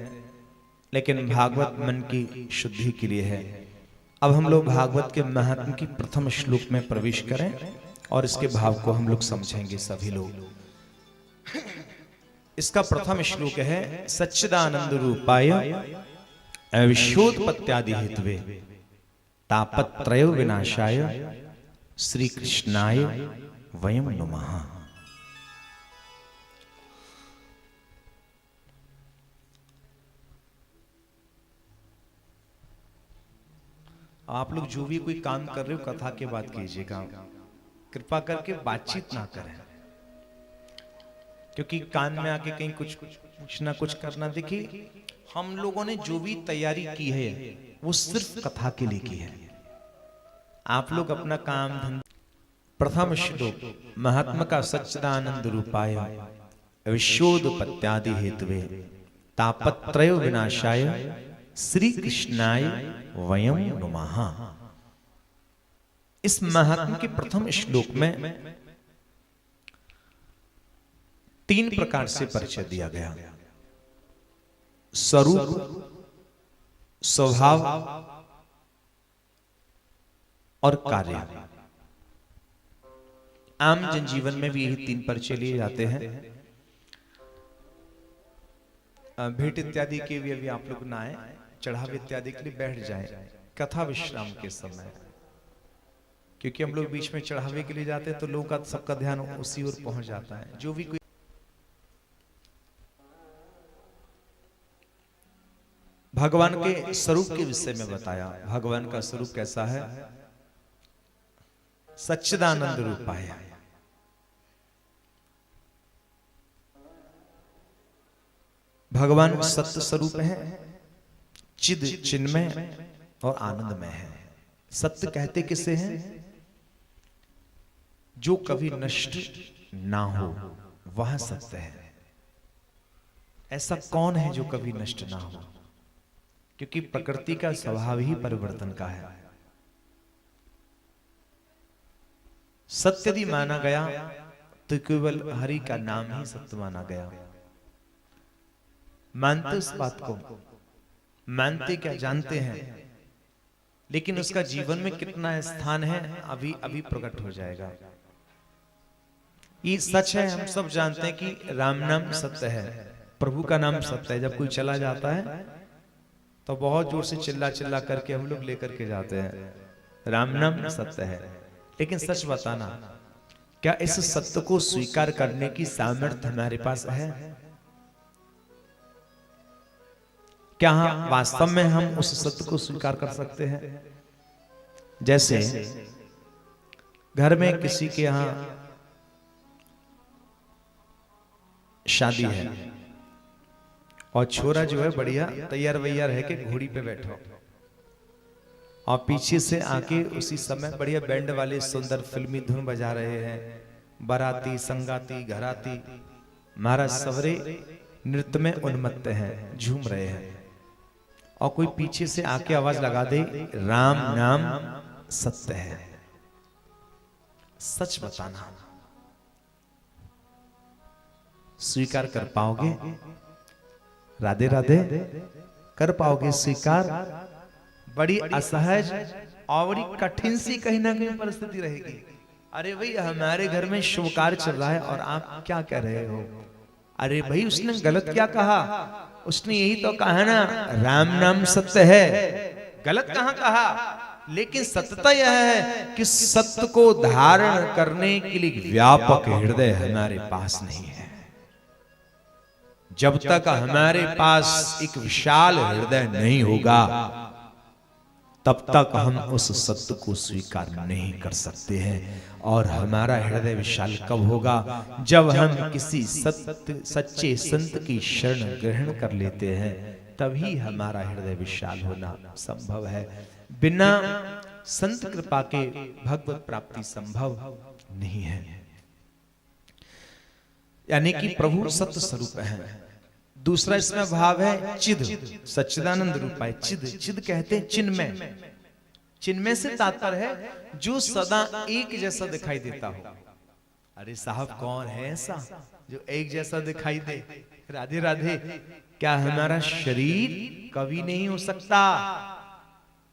लेकिन भागवत मन की शुद्धि के लिए है। अब हम लोग भागवत के महात्म की प्रथम श्लोक में प्रवेश करें और इसके भाव को हम लोग समझेंगे सभी लोग। इसका प्रथम श्लोक है, सच्चिदानंद रूपाय अविशोत्पत्त्यादि हेतवे तापत्रय विनाशाय श्री कृष्णाय वयम नमः। आप लोग जो भी कोई काम कर रहे हो कथा के बाद कीजिएगा, कृपा करके बातचीत ना करें, क्योंकि कान में आके कहीं कुछ ना कुछ करना। देखिए, हम लोगों ने जो भी तैयारी की है वो सिर्फ कथा के लिए की है। आप लोग अपना काम धंधा। प्रथम श्लोक, महात्मा का सच्चिदानंद रूपाय विशोधपत्यादि हेतवे तापत्रय विनाशाय श्री कृष्णाय वयम नमः। इस महात्मा के प्रथम श्लोक में 3 प्रकार से परिचय दिया गया। स्वरूप, स्वभाव और कार्य। आम जनजीवन में भी यही 3 परिचय लिए जाते हैं। भेंट इत्यादि के भी अभी आप लोग ना आए, चढ़ाव इत्यादि के लिए बैठ जाए कथा विश्राम के समय, क्योंकि हम लोग बीच में चढ़ावे के लिए जाते हैं तो लोगों का सबका ध्यान उसी ओर पहुंच जाता है। जो भी कोई भगवान के स्वरूप के विषय में बताया। भगवान का स्वरूप कैसा है? सच्चिदानंद रूपाय। भगवान सत्य स्वरूप है, चिद चिन्मय और आनंदमय है। सत्य कहते किसे हैं? जो कभी नष्ट ना हो वह सत्य है। ऐसा कौन है जो कभी नष्ट ना हो? क्योंकि प्रकृति का स्वभाव ही परिवर्तन का है। सत्य यदि माना गया तो केवल हरि का नाम ही सत्य माना गया। मानते उस बात को? मानते क्या, जानते हैं, लेकिन उसका जीवन में कितना स्थान है अभी अभी प्रकट हो जाएगा। ये सच है, हम सब जानते हैं कि राम नाम सत्य है, प्रभु का नाम सत्य है। जब कोई चला जाता है तो बहुत जोर से चिल्ला चिल्ला करके हम लोग लेकर के जाते हैं राम नाम सत्य है। लेकिन सच बताना, क्या इस सत्य को स्वीकार करने की सामर्थ्य हमारे पास है? क्या वास्तव में हम उस सत्य को स्वीकार कर सकते हैं? जैसे घर में किसी के यहां शादी है और छोरा जो है बढ़िया तैयार वैयार है कि घोड़ी पे बैठो, और पीछे से आके उसी समय बढ़िया बैंड वाले सुंदर फिल्मी धुन बजा रहे हैं। बाराती, संगाती, घराती महाराज सवरे नृत्य में उन्मत्त हैं, झूम रहे हैं, और कोई पीछे से आके आवाज लगा दे राम नाम सत्य है। सच बताना, स्वीकार कर पाओगे? राधे राधे कर पाओगे स्वीकार? बड़ी असहज और बड़ी कठिन सी कहीं ना कहीं परिस्थिति रहेगी। अरे भाई, हमारे घर में शुभ कार्य चल रहा है और आप क्या कह रहे हो? अरे भाई, उसने गलत क्या कहा? उसने यही तो कहा ना राम नाम सत्य है। गलत कहां कहा? लेकिन सत्यता यह है कि सत्य को धारण करने के लिए व्यापक हृदय हमारे पास नहीं है। जब तक हमारे पास एक विशाल हृदय नहीं होगा तब तक हम उस सत्य को स्वीकार नहीं कर सकते हैं। और हमारा हृदय विशाल कब होगा? जब हम किसी सच्चे संत की शरण ग्रहण कर लेते हैं, तभी हमारा हृदय विशाल होना संभव है। बिना संत कृपा के भगवत प्राप्ति संभव नहीं है। यानी कि प्रभु सत्य स्वरूप है। दूसरा इसमें भाव है चिद, सच्चिदानंद रूपाय चिद। चिद कहते हैं चिन्मय। चिन्मय से तात्पर्य है जो सदा एक जैसा दिखाई देता हो। अरे साहब कौन है ऐसा जो एक जैसा दिखाई दे? राधे राधे। क्या हमारा शरीर कभी नहीं हो सकता?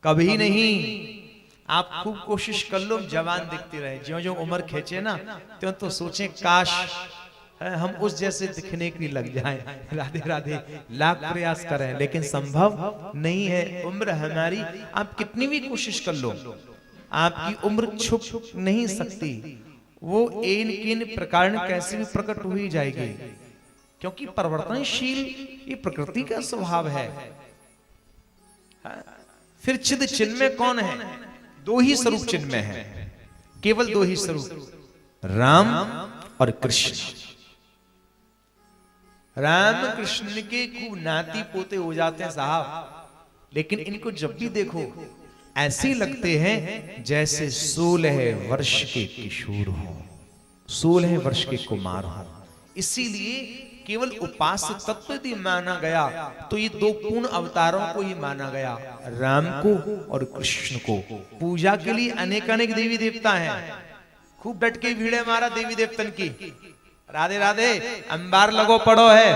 कभी नहीं। आप खूब कोशिश कर लो जवान दिखते रहे, ज्यों ज्यों उम्र खींचे ना त्यों तो सोचें काश हम उस जैसे दिखने के लिए लग जाएं। राधे राधे। लाख प्रयास करें लेकिन संभव नहीं है। उम्र हमारी, आप कितनी भी कोशिश कर लो, आपकी उम्र छुप नहीं सकती। वो इन किन प्रकार कैसे भी प्रकट हो ही जाएगी, क्योंकि परिवर्तनशील ये प्रकृति का स्वभाव है। फिर चिद चिन्मय कौन है? दो ही स्वरूप चिन्मय है, केवल दो ही स्वरूप, राम और कृष्ण। राम कृष्ण के खूब नाती पोते हो जाते हैं साहब, लेकिन इनको जब भी देखो ऐसे लगते हैं जैसे 16 वर्ष के किशोर हो, 16 वर्ष के कुमार हो। इसीलिए केवल उपास्य तत्व यदि माना गया तो ये दो पूर्ण अवतारों को ही माना गया, राम को और कृष्ण को। पूजा के लिए अनेक अनेक देवी देवता हैं, खूब डट के भीड़ है मारा देवी देवतन की। राधे राधे। अंबार लगो पड़ो है,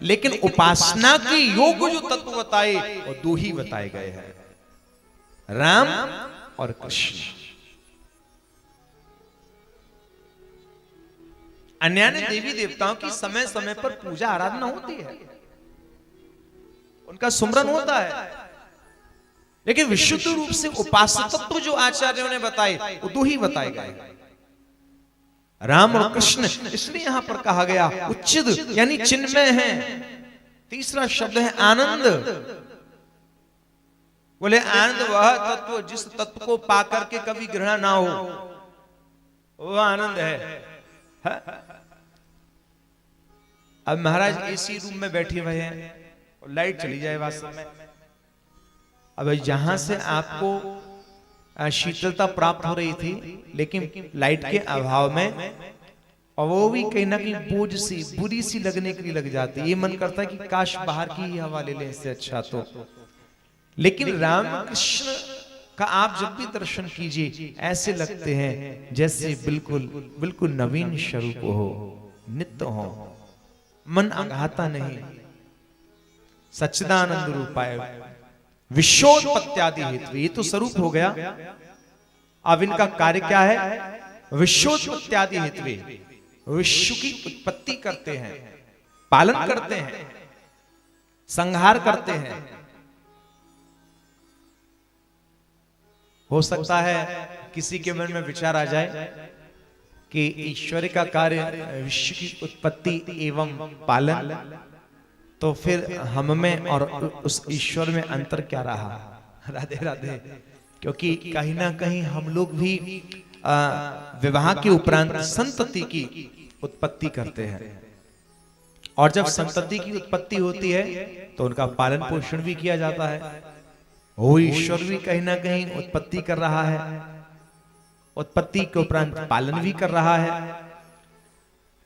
लेकिन उपासना की योग जो तत्व बताए वो दो ही बताए गए हैं, राम और कृष्ण। अन्य देवी देवताओं की समय समय पर पूजा आराधना होती है, उनका सुमरन होता है, लेकिन विशुद्ध रूप से उपास्य तत्व जो आचार्यों ने बताए वो दो ही बताए गए, राम और कृष्ण। इसलिए यहां पर कहा गया उच्चिद यानी चिन्मय है। तीसरा शब्द है आनंद। बोले आनंद वह तत्व जिस तत्व को पाकर के कभी घृणा ना हो, वो आनंद है। अब महाराज एसी रूम में बैठे हुए हैं और लाइट चली जाए वास्तव में, अब जहां से आपको शीतलता प्राप्त हो रही थी, लेकिन लाइट के अभाव में और वो भी कहीं ना कहीं बोझ सी बुरी सी लगने के लिए लग जाती है। ये मन करता है कि काश बाहर की ही हवा ले ले, इससे अच्छा तो। लेकिन राम कृष्ण का आप जब भी दर्शन कीजिए ऐसे लगते हैं जैसे बिल्कुल बिल्कुल नवीन स्वरूप हो, नित्य हो, मन आघाता नहीं। सच्चिदानंद रूपाय विश्वोत्पत्त्यादि हेतु, ये तो स्वरूप हो गया। अब इनका कार्य क्या है? विश्वोत्पत्त्यादि हेतु, विश्व की उत्पत्ति करते हैं, पालन करते हैं, संहार करते हैं। हो सकता है किसी के मन में विचार आ जाए कि ईश्वर का कार्य विश्व की उत्पत्ति एवं पालन, तो फिर हम में और उस ईश्वर में अंतर क्या रहा? राधे राधे। क्योंकि कहीं ना कहीं हम लोग भी विवाह के उपरांत संतति की उत्पत्ति करते हैं, और जब संतति की उत्पत्ति होती है तो उनका पालन पोषण भी किया जाता है। वो ईश्वर भी कहीं ना कहीं उत्पत्ति कर रहा है, उत्पत्ति के उपरांत पालन भी कर रहा है।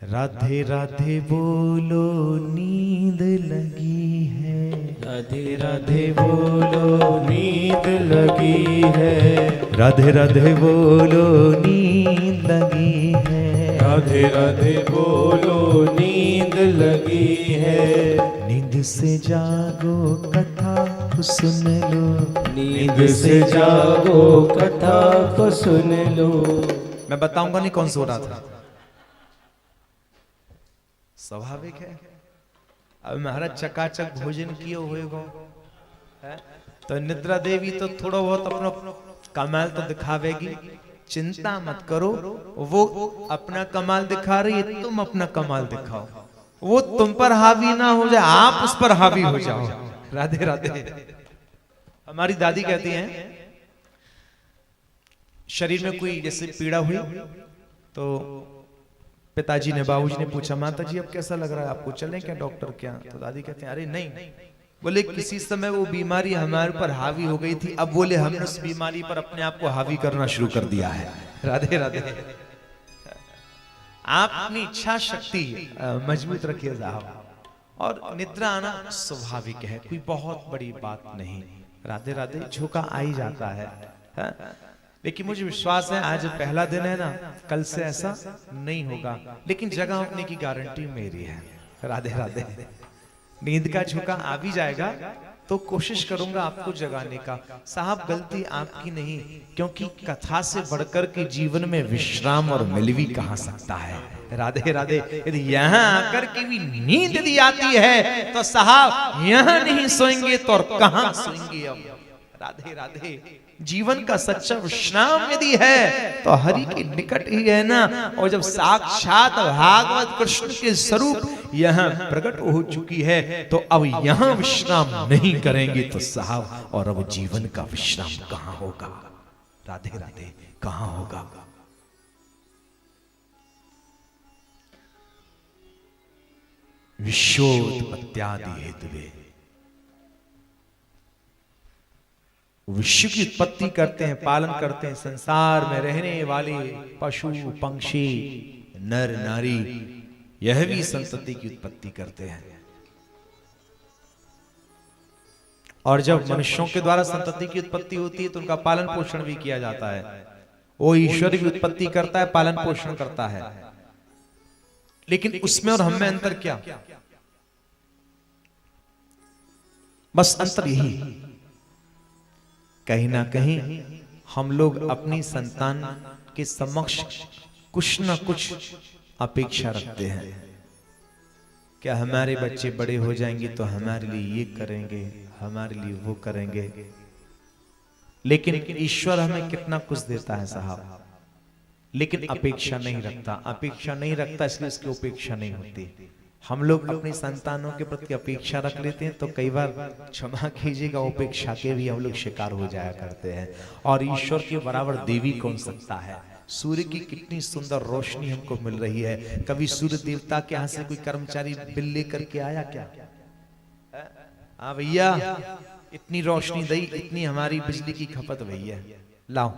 राधे राधे बोलो नींद लगी है, राधे राधे बोलो नींद लगी है, राधे राधे बोलो नींद लगी है, राधे राधे बोलो नींद लगी है। नींद से जागो कथा को सुन लो, नींद से जागो कथा को सुन लो। मैं बताऊंगा नहीं कौन सो रहा था, स्वाभाविक है। अब महाराज चकाचक भोजन किए हुए हो तो निद्रा देवी तो थोड़ा बहुत अपना कमाल तो दिखावेगी, चिंता मत करो। वो अपना कमाल दिखा रही है, तुम अपना कमाल दिखाओ। वो तुम पर हावी ना हो जाए, आप उस पर हावी हो जाओ। राधे राधे। हमारी दादी कहती हैं शरीर में कोई जैसे पीड़ा हुई तो पिताजी ने बाबूजी ने पूछा माता जी अब कैसा लग रहा है आपको, चलें क्या डॉक्टर क्या? तो दादी कहते हैं अरे नहीं, बोले किसी समय वो बीमारी हमारे पर हावी हो गई थी, अब बोले हमने उस बीमारी पर अपने आप को हावी करना शुरू कर दिया है। राधे राधे। आप अपनी इच्छा शक्ति मजबूत रखिए साहब, और निद्रा आना स्वाभाविक है, कोई बहुत बड़ी बात नहीं। राधे राधे, झोंका आ ही जाता है, हाँ? लेकिन मुझे विश्वास है आज पहला दिन है ना, कल से ऐसा नहीं होगा, लेकिन जगह होने की गारंटी मेरी है। राधे राधे। नींद का झोंका आ भी जाएगा तो कोशिश करूंगा आपको जगाने का। साहब गलती आपकी नहीं, क्योंकि कथा से बढ़कर के जीवन में विश्राम और मिल भी कहां सकता है। राधे राधे। यदि यहाँ आकर के भी नींद यदि आती है तो साहब यहाँ नहीं सोएंगे तो और कहां सोएंगे अब। राधे राधे। जीवन का सच्चा विश्राम यदि है तो हरि के निकट ही है ना। और जब साक्षात भागवत कृष्ण के स्वरूप यहाँ प्रकट हो चुकी है तो अब यहाँ विश्राम नहीं करेंगे तो साहब और अब जीवन का विश्राम कहाँ होगा। राधे राधे, कहाँ होगा। विश्वोत्पत्त्यादि हेतुवे, विश्व की उत्पत्ति करते हैं, पालन करते हैं। संसार में रहने वाले पशु पंक्षी नर नारी यह भी संतति की उत्पत्ति करते हैं। और जब मनुष्यों के द्वारा संतति की उत्पत्ति होती है तो उनका पालन पोषण भी किया जाता है। वो ईश्वर की उत्पत्ति करता है, पालन पोषण करता है, लेकिन उसमें और हम में अंतर क्या? बस अंतर यही, कहीं ना कहीं हम लोग अपनी संतान के समक्ष कुछ ना कुछ अपेक्षा रखते हैं। क्या हमारे बच्चे बड़े हो जाएंगे तो हमारे लिए ये करेंगे, हमारे लिए वो करेंगे। लेकिन ईश्वर हमें कितना कुछ देता है साहब, लेकिन अपेक्षा नहीं रखता। अपेक्षा नहीं रखता इसलिए उसकी उपेक्षा नहीं होती। हम लोग अपनी संतानों के प्रति अपेक्षा रख लेते हैं तो कई बार क्षमा कीजिएगा उपेक्षा के भी हम लोग शिकार हो जाया करते हैं। और ईश्वर के बराबर देवी कौन सकता है। सूर्य की कितनी सुंदर रोशनी हमको मिल रही है। कभी सूर्य देवता के यहाँ से कोई कर्मचारी बिल लेकर के आया क्या? हाँ भैया, इतनी रोशनी दी, इतनी हमारी बिजली की खपत भैया, लाओ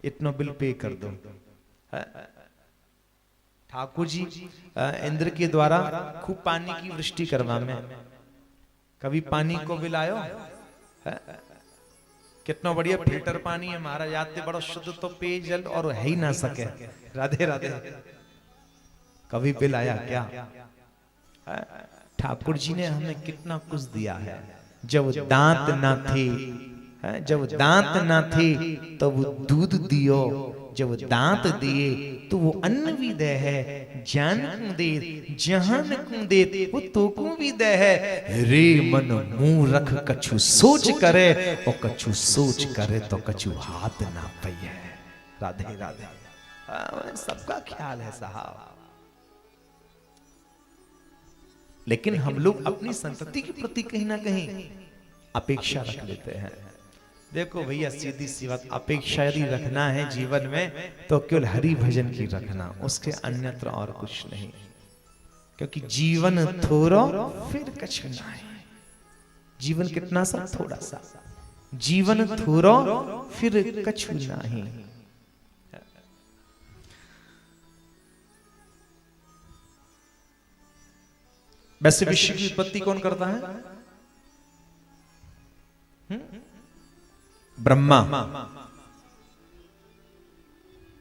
इतना बिल पे कर दो। ठाकुर जी इंद्र के द्वारा खूब पानी की वृष्टि करवा में, कभी पानी को बिल आयो? कितना बढ़िया फिल्टर पानी है हमारा, याद बड़ा शुद्ध तो पेयजल और है ही ना सके। राधे राधे। कभी बिल आया क्या? ठाकुर जी ने हमें कितना कुछ दिया है। जब दांत ना थे, जब दांत ना थे तो वो दूध दियो, जब दांत दिए तो वो अन्न भी दे है। जान को दे जहान को दे वो तो को भी दे है। रे मन मुंह रख कछु सोच करे, और कछु सोच करे तो कछु हाथ ना पइए। राधे राधे। सबका ख्याल है साहब, लेकिन हम लोग अपनी संतति के प्रति कहीं ना कहीं अपेक्षा रख लेते हैं। देखो भैया सीधी सी बात, अपेक्षा यदि रखना है जीवन में तो केवल हरि भजन की रखना, उसके अन्यत्र और कुछ नहीं। क्योंकि जीवन थोड़ो फिर कछु नहीं। जीवन कितना सा? थोड़ा सा। जीवन थोड़ो फिर कछु नहीं। वैसे विश्व की उत्पत्ति कौन करता है? ब्रह्मा।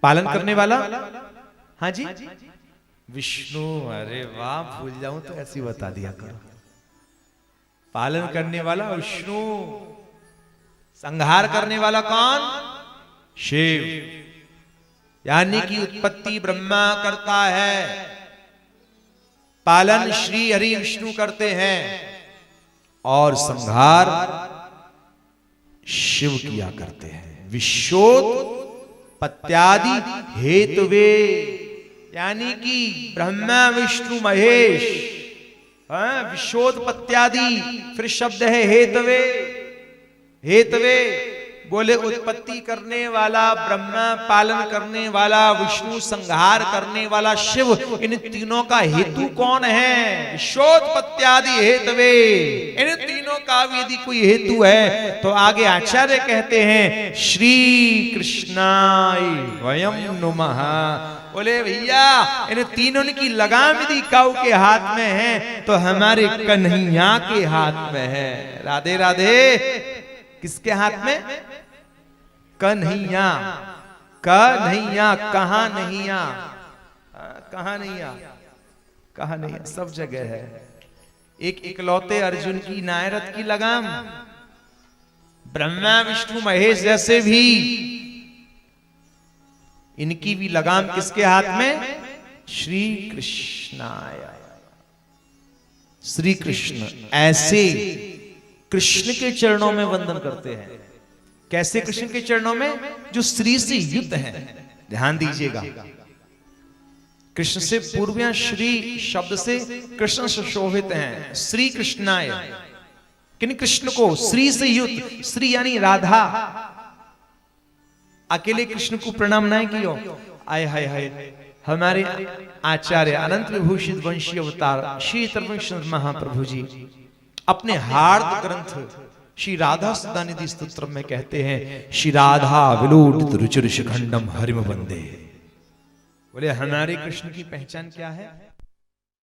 पालन करने वाला? हाँ जी, विष्णु। अरे वाह, भूल जाऊं तो ऐसी बता दिया करो। पालन करने वाला विष्णु, संहार करने वाला कौन? शिव। यानी कि उत्पत्ति ब्रह्मा करता है, पालन श्री हरि विष्णु करते हैं, और संहार शिव किया करते हैं। विश्वोत्पत्त्यादि हेतुवे, यानी कि ब्रह्मा विष्णु महेश। विश्वोत्पत्त्यादि फिर शब्द है हेतुवे। हेतुवे बोले उत्पत्ति करने वाला ब्रह्मा, पालन करने वाला विष्णु, संहार करने वाला शिव। इन तीनों का हेतु कौन है? विश्वोत्पत्त्यादि हेतुवे। इन तीनों का भी यदि कोई हेतु है तो आगे आचार्य कहते हैं श्री कृष्णाय वयं नुमः। बोले भैया इन तीनों की लगाम यदि काऊ के हाथ में है तो हमारे कन्हैया के हाथ में है। राधे राधे। किसके हाथ में? कन्हैया। कन्हैया। कहां नैया? कहां नैया? कहां नैया? सब जगह है। एक इकलौते अर्जुन की नायरत की लगाम। ब्रह्मा विष्णु महेश जैसे भी इनकी भी लगाम किसके हाथ में? श्री कृष्णाय। श्री कृष्ण ऐसे कृष्ण के चरणों में वंदन करते हैं। कैसे कृष्ण के चरणों में? जो श्री से युक्त है। ध्यान दीजिएगा, कृष्ण से पूर्व श्री शब्द से कृष्ण सुशोभित हैं। श्री कृष्णाय, किन कृष्ण को? श्री से युक्त। श्री यानी राधा। अकेले कृष्ण को प्रणाम नहीं कियो। आय हाय हाय, हमारे आचार्य अनंत विभूषित वंशी अवतार श्री तरवंश महाप्रभु जी अपने हार्द ग्रंथ श्री राधा सदानिधि स्तोत्र में कहते हैं, श्री राधा विलोटित रुचिर शिखंडम हरिम वंदे। बोले हमारे कृष्ण की पहचान क्या है?